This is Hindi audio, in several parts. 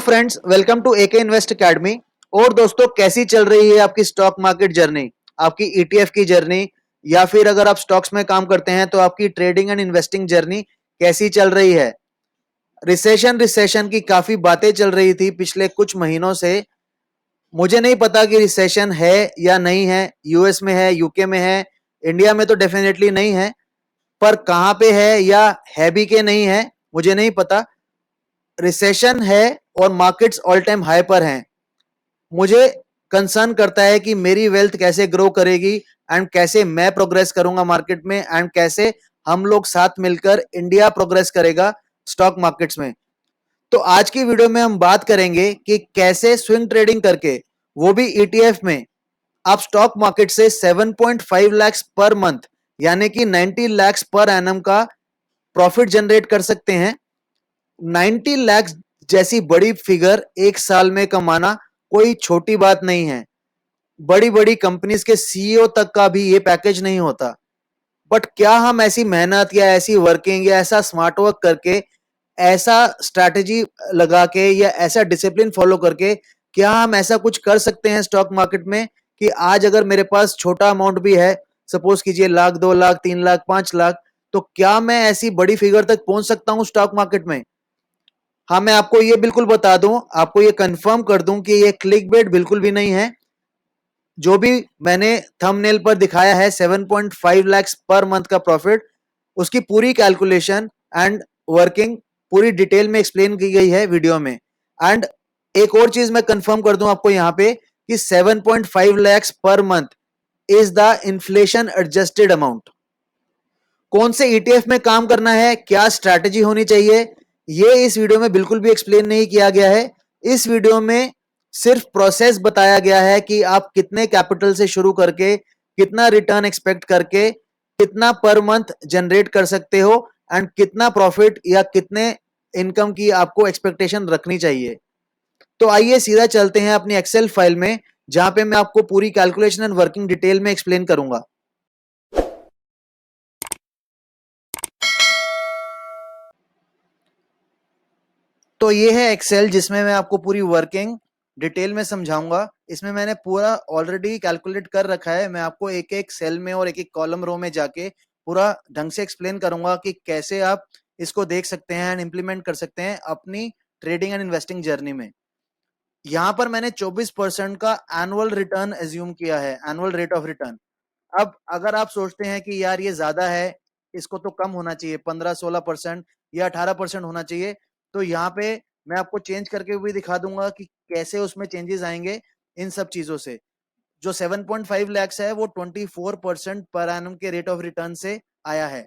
Friends, welcome to AK invest academy. और दोस्तों, कैसी चल रही है आपकी स्टॉक मार्केट जर्नी, आपकी ईटीएफ की जर्नी, या फिर अगर आप स्टॉक्स में काम करते हैं तो आपकी ट्रेडिंग एंड इन्वेस्टिंग जर्नी कैसी चल रही है। रिसेशन की काफी बातें चल रही थी पिछले कुछ महीनों से। मुझे नहीं पता कि रिसेशन है या नहीं है, यूएस में है, यूके में है, इंडिया में तो डेफिनेटली नहीं है, पर कहां पे है या है भी के नहीं है मुझे नहीं पता। रिसेशन है और मार्केट्स ऑल टाइम हाई पर हैं। मुझे कंसर्न करता है कि मेरी वेल्थ कैसे ग्रो करेगी एंड कैसे मैं प्रोग्रेस करूंगा मार्केट में, एंड कैसे हम लोग साथ मिलकर इंडिया प्रोग्रेस करेगा स्टॉक मार्केट्स में। तो आज की वीडियो में हम बात करेंगे कि कैसे स्विंग ट्रेडिंग करके, वो भी ईटीएफ में, आप स्टॉक मार्केट से 7.5 लाख पर मंथ यानी कि 90 लाख पर एनम का प्रॉफिट जनरेट कर सकते हैं। 90 लाख जैसी बड़ी फिगर एक साल में कमाना कोई छोटी बात नहीं है। बड़ी बड़ी कंपनीज के सीईओ तक का भी ये पैकेज नहीं होता। बट क्या हम ऐसी मेहनत या ऐसी वर्किंग या ऐसा स्मार्ट वर्क करके, ऐसा स्ट्रैटेजी लगा के या ऐसा डिसिप्लिन फॉलो करके, क्या हम ऐसा कुछ कर सकते हैं स्टॉक मार्केट में कि आज अगर मेरे पास छोटा अमाउंट भी है, सपोज कीजिए लाख, 2 लाख, 3 लाख, 5 लाख, तो क्या मैं ऐसी बड़ी फिगर तक पहुंच सकता हूं स्टॉक मार्केट में? हाँ, मैं आपको ये बिल्कुल बता दूं, आपको ये कंफर्म कर दूं कि ये क्लिकबेट बिल्कुल भी नहीं है। जो भी मैंने थंबनेल पर दिखाया है 7.5 लाख पर मंथ का प्रॉफिट, उसकी पूरी कैलकुलेशन एंड वर्किंग पूरी डिटेल में एक्सप्लेन की गई है वीडियो में। एंड एक और चीज मैं कंफर्म कर दूं आपको यहाँ पे कि 7.5 lakh per month is the inflation adjusted amount. कौन से ईटीएफ में काम करना है, क्या स्ट्रैटेजी होनी चाहिए, ये इस वीडियो में बिल्कुल भी एक्सप्लेन नहीं किया गया है। इस वीडियो में सिर्फ प्रोसेस बताया गया है कि आप कितने कैपिटल से शुरू करके, कितना रिटर्न एक्सपेक्ट करके, कितना पर मंथ जनरेट कर सकते हो, एंड कितना प्रॉफिट या कितने इनकम की आपको एक्सपेक्टेशन रखनी चाहिए। तो आइए सीधा चलते हैं अपनी एक्सेल फाइल में, जहां पे मैं आपको पूरी कैलकुलेशन एंड वर्किंग डिटेल में एक्सप्लेन करूंगा। तो ये है एक्सेल, जिसमें मैं आपको पूरी वर्किंग डिटेल में समझाऊंगा। इसमें मैंने पूरा ऑलरेडी कैलकुलेट कर रखा है। मैं आपको एक एक सेल में और एक एक कॉलम रो में जाके पूरा ढंग से एक्सप्लेन करूंगा कि कैसे आप इसको देख सकते हैं एंड इंप्लीमेंट कर सकते हैं अपनी ट्रेडिंग एंड इन्वेस्टिंग जर्नी में। यहां पर मैंने 24% का एनुअल रिटर्न एज्यूम किया है, एनुअल रेट ऑफ रिटर्न। अब अगर आप सोचते हैं कि यार ये ज्यादा है, इसको तो कम होना चाहिए, 15-16% या 18% होना चाहिए, तो यहाँ पे मैं आपको चेंज करके भी दिखा दूंगा कि कैसे उसमें चेंजेस आएंगे इन सब चीजों से। जो 7.5 लैक्स है वो 24% पर एनम के रेट ऑफ रिटर्न से आया है।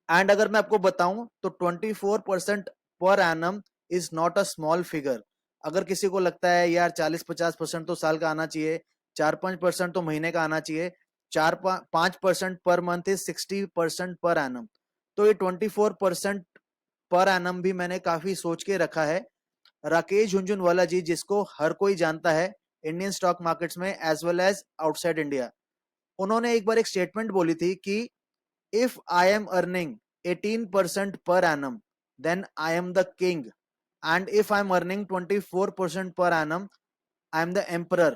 एंड अगर मैं आपको बताऊं तो 24% per annum is not a small figure. अगर किसी को लगता है यार 40-50% तो साल का आना चाहिए, 4-5% तो महीने का आना चाहिए, 4-5% per month is 60% per annum, तो ये 24% पर एनम भी मैंने काफी सोच के रखा है। राकेश झुंझुनवाला जी, जिसको हर कोई जानता है इंडियन स्टॉक मार्केट्स में as well as outside India, उन्होंने एक बार एक स्टेटमेंट बोली थी कि if I am earning 18% per annum, then I am the king. And if I am earning 24% per annum, I am the emperor.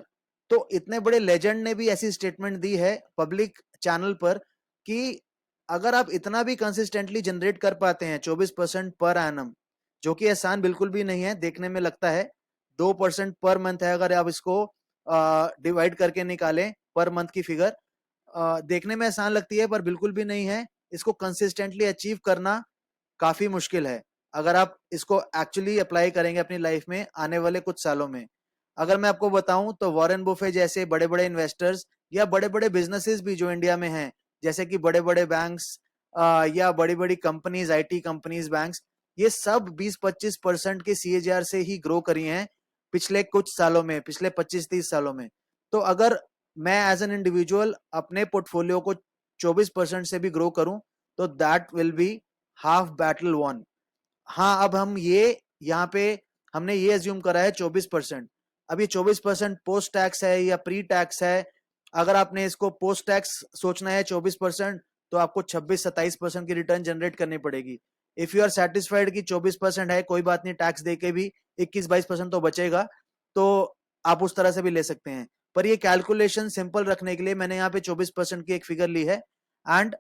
तो इतने बड़े लेजेंड ने भी ऐसी स्टेटमेंट दी है पब्लिक चैनल पर कि अगर आप इतना भी कंसिस्टेंटली जनरेट कर पाते हैं 24% पर एनम, जो कि आसान बिल्कुल भी नहीं है, देखने में लगता है 2% पर मंथ है, अगर आप इसको डिवाइड करके निकालें पर मंथ की फिगर, देखने में आसान लगती है पर बिल्कुल भी नहीं है। इसको कंसिस्टेंटली अचीव करना काफी मुश्किल है अगर आप इसको एक्चुअली अप्लाई करेंगे अपनी लाइफ में आने वाले कुछ सालों में। अगर मैं आपको बताऊं तो वॉरेन बुफे जैसे बड़े बड़े इन्वेस्टर्स या बड़े बड़े बिजनेसेस भी जो इंडिया में हैं, जैसे कि बड़े बड़े बैंक्स या बड़ी बड़ी कंपनीज, आईटी कंपनीज, बैंक्स, ये सब 20-25% के सीएजीआर से ही ग्रो करी हैं पिछले कुछ सालों में, पिछले 25-30 सालों में। तो अगर मैं एज एन इंडिविजुअल अपने पोर्टफोलियो को 24% से भी ग्रो करूं, तो that will be half battle one. हाँ, अब हम ये यहाँ पे हमने ये एज्यूम करा है 24%। अब ये 24% पोस्ट टैक्स है या प्री टैक्स है? अगर आपने इसको पोस्ट टैक्स सोचना है 24%, तो आपको 26-27% की रिटर्न जनरेट करनी पड़ेगी। इफ यू आर सेटिस्फाइड कि 24% है, कोई बात नहीं, टैक्स दे के भी 21-22% तो बचेगा, तो आप उस तरह से भी ले सकते हैं। पर ये कैलकुलेशन सिंपल रखने के लिए मैंने यहाँ पे 24% की एक फिगर ली है एंड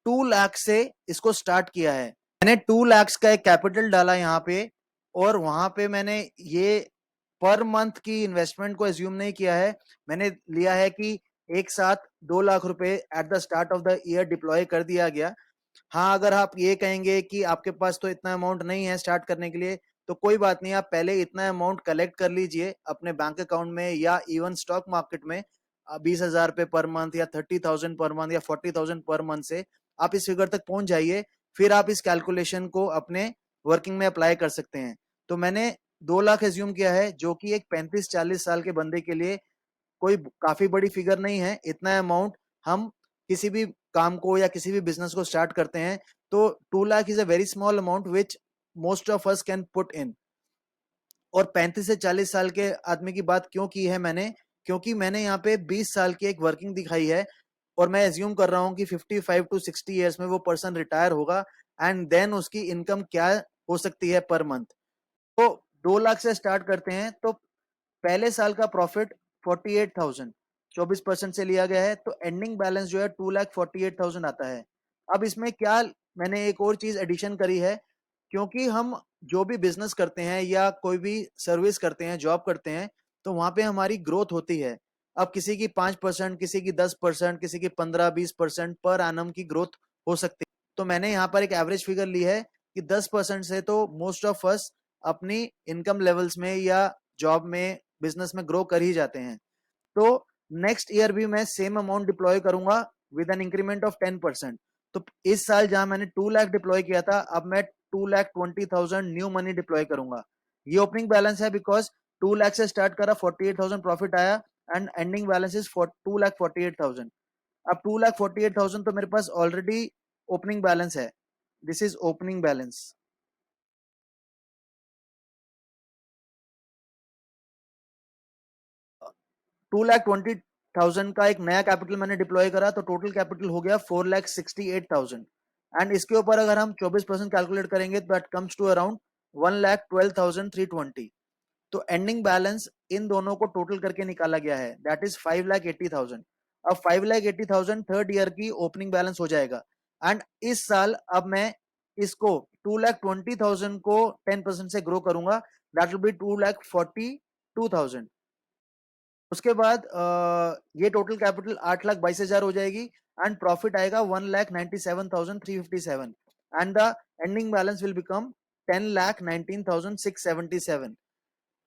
2 लाख से इसको स्टार्ट किया है। मैंने 2 लाख का एक कैपिटल डाला यहाँ पे, और वहां पे मैंने ये पर मंथ की इन्वेस्टमेंट को एज्यूम नहीं किया है। मैंने लिया है कि एक साथ 2 लाख रुपए at the start of the year deploy कर दिया गया। हाँ, अगर आप ये कहेंगे कि आपके पास तो इतना अमाउंट नहीं है स्टार्ट करने के लिए, तो कोई बात नहीं, आप पहले इतना अमाउंट कलेक्ट कर लीजिए अपने बैंक अकाउंट में या इवन स्टॉक मार्केट में। 20,000 रुपए पर मंथ या 30,000 पर मंथ या 40,000 पर मंथ से आप इस फिगर तक पहुंच जाइए। फिर आप इस कैलकुलेशन को अपने वर्किंग में अप्लाई कर सकते हैं। तो मैंने 2 लाख एज्यूम किया है, जो कि एक 35-40 साल के बंदे के लिए कोई काफी बड़ी फिगर नहीं है। इतना अमाउंट हम किसी भी काम को या किसी भी बिजनेस को स्टार्ट करते हैं, तो 2 lakh is a very small amount which most of us can put in. और 35 से 40 साल के आदमी की बात क्यों की है मैंने, क्योंकि मैंने यहाँ पे 20 साल की एक वर्किंग दिखाई है, और मैं एज्यूम कर रहा हूँ कि 55 टू 60 ईयर्स में वो पर्सन रिटायर होगा, एंड देन उसकी इनकम क्या हो सकती है पर मंथ। तो 2 लाख से स्टार्ट करते हैं, तो पहले साल का प्रॉफिट 48,000 24% से लिया गया है, तो एंडिंग बैलेंस जो है 2,48,000 आता है। अब इसमें क्या मैंने एक और चीज एडिशन करी है, क्योंकि हम जो भी बिजनेस करते हैं या कोई भी सर्विस करते हैं, जॉब करते हैं, तो वहां पे हमारी ग्रोथ होती है। अब किसी की 5%, किसी की 10%, किसी की 15-20% पर एनम की ग्रोथ हो सकती है। तो मैंने यहाँ पर एक एवरेज फिगर ली है कि 10% से तो मोस्ट ऑफ अस अपनी इनकम लेवल्स में या जॉब में, बिजनेस में ग्रो कर ही जाते हैं। तो नेक्स्ट ईयर भी मैं सेम अमाउंट डिप्लॉय करूंगा विद एन इंक्रीमेंट ऑफ 10%। तो इस साल जहां मैंने 2 लाख डिप्लॉय किया था, अब मैं 2,20,000 न्यू मनी डिप्लॉय करूंगा। ये ओपनिंग बैलेंस है, बिकॉज 2 लाख से स्टार्ट करा, 48,000 प्रॉफिट आया, एंड एंडिंग बैलेंस इज 2,48,000। अब 2,48,000 तो मेरे पास ऑलरेडी ओपनिंग बैलेंस है। This is opening balance. 2,20,000 का एक नया कैपिटल मैंने डिप्लॉय करा, तो टोटल कैपिटल हो गया 4,68,000। एंड इसके ऊपर अगर हम 24% कैलकुलेट करेंगे, तो दैट कम्स टू अराउंड 1,12,320। तो एंडिंग बैलेंस इन दोनों को टोटल करके निकाला गया है, दैट इज 5,80,000। अब 5,80,000 थर्ड ईयर की ओपनिंग बैलेंस हो जाएगा। एंड इस साल अब मैं इसको 2,20,000 को 10% से ग्रो करूंगा, दैट विल बी 2,42,000। उसके बाद ये टोटल कैपिटल 8,22,000 हो जाएगी, एंड प्रॉफिट आएगा 1,97,357, and the ending balance will become 10,19,677।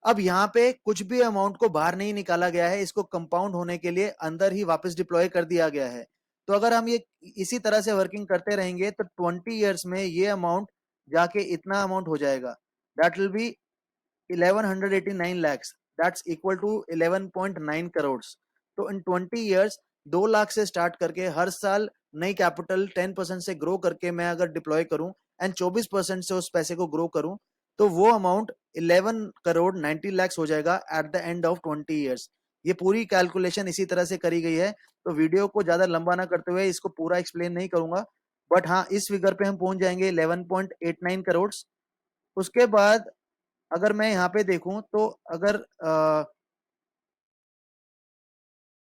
अब यहाँ पे कुछ भी अमाउंट को बाहर नहीं निकाला गया है, इसको कंपाउंड होने के लिए अंदर ही वापस डिप्लॉय कर दिया गया है। तो अगर हम ये इसी तरह से वर्किंग करते रहेंगे, तो 20 ईयर्स में ये अमाउंट जाके इतना अमाउंट हो जाएगा, that will be 1189 lakhs, that's equal to 11.9 crores। तो इन 20 years 2 लाख से स्टार्ट करके हर साल नई कैपिटल 10% से ग्रो करके मैं अगर डिप्लॉय करूं एंड 24% से उस पैसे को ग्रो करूं, तो वो अमाउंट 11 करोड़ 90 lakhs हो जाएगा at the end of 20 years। ये पूरी कैलकुलेशन इसी तरह से करी गई है। तो वीडियो को ज्यादा लंबा ना करते हुए इसको पूरा एक्सप्लेन नहीं करूंगा, बट हाँ, इस फिगर पे हम पहुंच जाएंगे 11.89 करोड़। उसके बाद अगर मैं यहाँ पे देखूं, तो अगर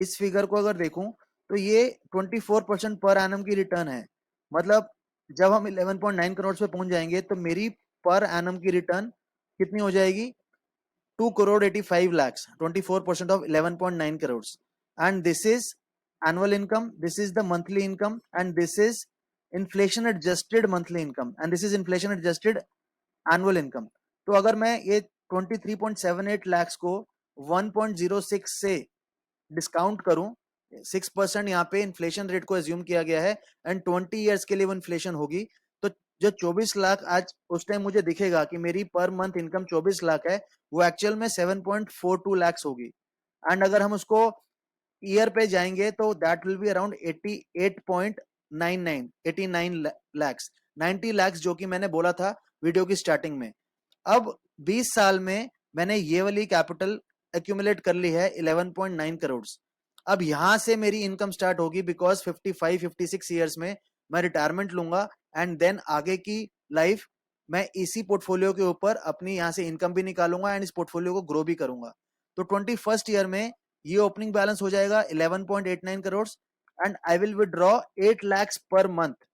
इस फिगर को अगर देखूं, तो ये 24% पर एनम की रिटर्न है। मतलब जब हम 11.9 करोड़ पे पहुंच जाएंगे, तो मेरी पर एनम की रिटर्न कितनी हो जाएगी? 2,85,00,000, 24% of 11.9 crore. And this is annual income, this is the monthly income, and this is inflation adjusted monthly income, and this is inflation adjusted annual income. तो अगर मैं ये 23.78 लाख को 1.06 से डिस्काउंट करूं, 6% यहाँ पे इन्फ्लेशन रेट को एज्यूम किया गया है, एंड 20 ईयर्स के लिए वो इन्फ्लेशन होगी, तो जो 24 लाख आज उस टाइम मुझे दिखेगा कि मेरी पर मंथ इनकम 24 लाख है, वो एक्चुअल में 7.42 लाख होगी। एंड अगर हम उसको ईयर पे जाएंगे, तो that will be around 89 lakhs, 90 lakhs, जो कि मैंने बोला था वीडियो की स्टार्टिंग में। अब 20 साल में मैंने ये वाली कैपिटल एक्यूमुलेट कर ली है 11.9 करोड़। अब यहां से मेरी इनकम स्टार्ट होगी, बिकॉज 55-56 ईयर्स में मैं रिटायरमेंट लूंगा, एंड देन आगे की लाइफ मैं इसी पोर्टफोलियो के ऊपर अपनी यहाँ से इनकम भी निकालूंगा एंड इस पोर्टफोलियो को ग्रो भी करूंगा। तो 21st ईयर में ये ओपनिंग बैलेंस हो जाएगा 11.89 crore and I will withdraw 8 lakhs per month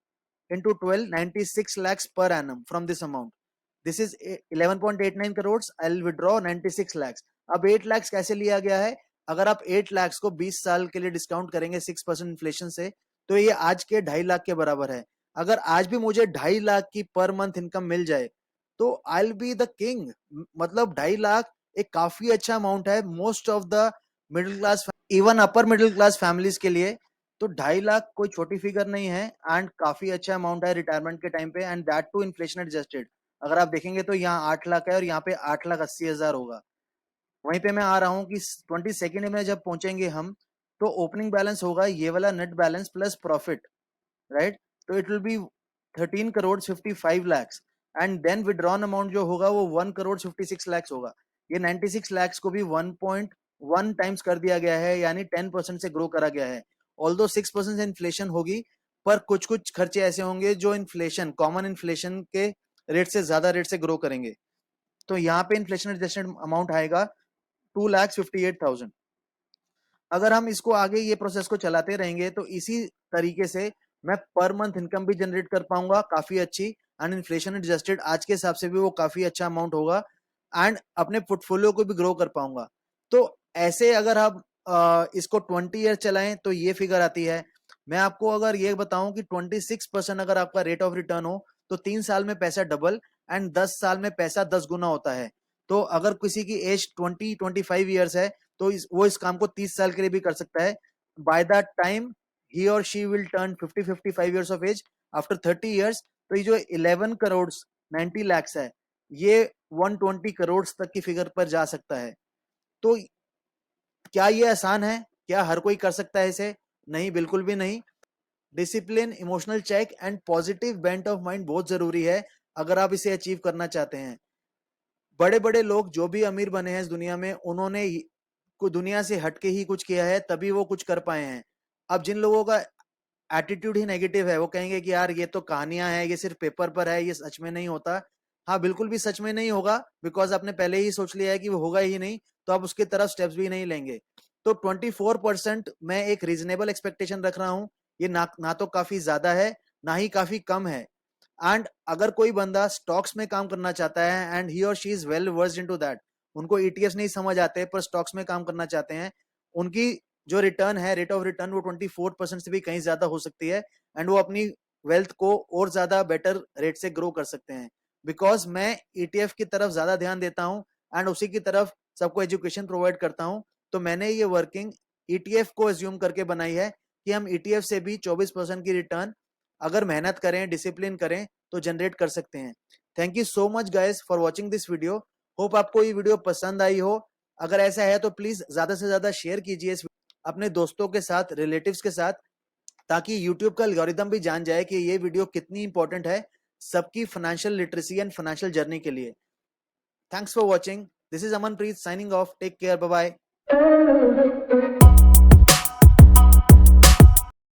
into 12 96 lakhs per annum from this amount. This is 11.89 crores. I'll withdraw 96 lakhs. अब 8 lakhs कैसे लिया गया है? अगर आप 8 lakhs को 20 साल के लिए डिस्काउंट करेंगे 6% इन्फ्लेशन से, तो ये आज के 2.5 लाख के बराबर है। अगर आज भी मुझे 2.5 लाख की पर मंथ इनकम मिल जाए तो आई बी द किंग। मतलब 2.5 लाख एक काफी अच्छा अमाउंट है most of the middle class, even upper middle class families के लिए। तो 2.5 लाख कोई छोटी फिगर नहीं है एंड काफी अच्छा अमाउंट है रिटायरमेंट के टाइम पे, and that too inflation adjusted. अगर आप देखेंगे तो यहाँ 8 लाख है और यहाँ पे 8,80,000 होगा। वहीं पे मैं आ रहा हूँ कि 22nd में जब पहुंचेंगे हम, तो ओपनिंग बैलेंस होगा ये वाला net balance plus profit, right. तो it will be 13 crore 55 lakhs and then withdrawn amount जो होगा वो 1 करोड़ 56 lakhs होगा। ये 96 lakhs को भी 1.1 टाइम्स कर दिया गया है, यानी 10% से ग्रो करा गया है। ऑल्दो 6% से इन्फ्लेशन होगी, पर कुछ कुछ खर्चे ऐसे होंगे जो इन्फ्लेशन, कॉमन इन्फ्लेशन के रेट से ज्यादा रेट से ग्रो करेंगे। तो यहाँ पे इन्फ्लेशन एडजस्टेड अमाउंट आएगा 2,58,000। अगर हम इसको आगे ये प्रोसेस को चलाते रहेंगे तो इसी तरीके से मैं पर मंथ इनकम भी जनरेट कर पाऊंगा काफी अच्छी, एंड इन्फ्लेशन एडजस्टेड आज के हिसाब से भी वो काफी अच्छा अमाउंट होगा, एंड अपने पोर्टफोलियो को भी ग्रो कर पाऊंगा। तो ऐसे अगर आप इसको 20 ईयर चलाएं तो ये फिगर आती है। मैं आपको अगर ये बताऊं कि 26% अगर आपका रेट ऑफ रिटर्न हो तो 3 साल में पैसा डबल एंड 10 साल में पैसा 10 गुना होता है। तो अगर किसी की एज 20-25 ईयर्स है तो वो इस काम को 30 साल के लिए भी कर सकता है। बाय दैट टाइम ही और she will turn 50-55 years of age. After 30 years तो ये जो 11 करोड़ 90 lakhs है ये 120 करोड़ तक की फिगर पर जा सकता है। तो क्या ये आसान है? क्या हर कोई कर सकता है इसे? नहीं, बिल्कुल भी नहीं। Discipline, emotional check and positive bent of mind बहुत जरूरी है अगर आप इसे अचीव करना चाहते हैं। बड़े बड़े लोग जो भी अमीर बने हैं इस दुनिया में, उन्होंने को दुनिया से हटके ही कुछ किया है, तभी वो कुछ कर पाए हैं। अब जिन लोगों का एटीट्यूड ही नेगेटिव है वो कहेंगे कि यार ये तो कहानियां हैं, ये सिर्फ पेपर पर है, ये सच में नहीं होता। हाँ, बिल्कुल भी सच में नहीं होगा, बिकॉज आपने पहले ही सोच लिया है कि वो होगा ही नहीं, तो आप उसकी तरफ स्टेप्स भी नहीं लेंगे। तो 24% मैं एक रीजनेबल एक्सपेक्टेशन रख रहा हूँ। ये ना तो काफी ज्यादा है ना ही काफी कम है। एंड अगर कोई बंदा स्टॉक्स में काम करना चाहता है एंड ही और she is well versed into that, उनको ईटीएफ नहीं समझ आते पर स्टॉक्स में काम करना चाहते हैं, उनकी जो रिटर्न है, रेट ऑफ रिटर्न, वो 24% से भी कहीं ज्यादा हो सकती है एंड वो अपनी वेल्थ को और ज्यादा बेटर रेट से ग्रो कर सकते हैं। बिकॉज मैं ईटीएफ की तरफ ज्यादा ध्यान देता हूँ एंड उसी की तरफ सबको एजुकेशन प्रोवाइड करता हूँ। तो मैंने ये वर्किंग ईटीएफ को एज्यूम करके बनाई है कि हम ईटीएफ से भी 24% की रिटर्न अगर मेहनत करें, डिसिप्लिन करें, तो जनरेट कर सकते हैं। Thank you so much guys for watching this video. Hope आपको ये वीडियो पसंद आई हो। अगर ऐसा है तो प्लीज ज्यादा से ज्यादा शेयर कीजिए अपने दोस्तों के साथ, रिलेटिव्स के साथ, ताकि यूट्यूब का एल्गोरिदम भी जान जाए कि ये वीडियो कितनी इंपॉर्टेंट है सबकी financial literacy and financial journey के लिए। Thanks for watching. This is Amanpreet signing off. Take care, bye bye.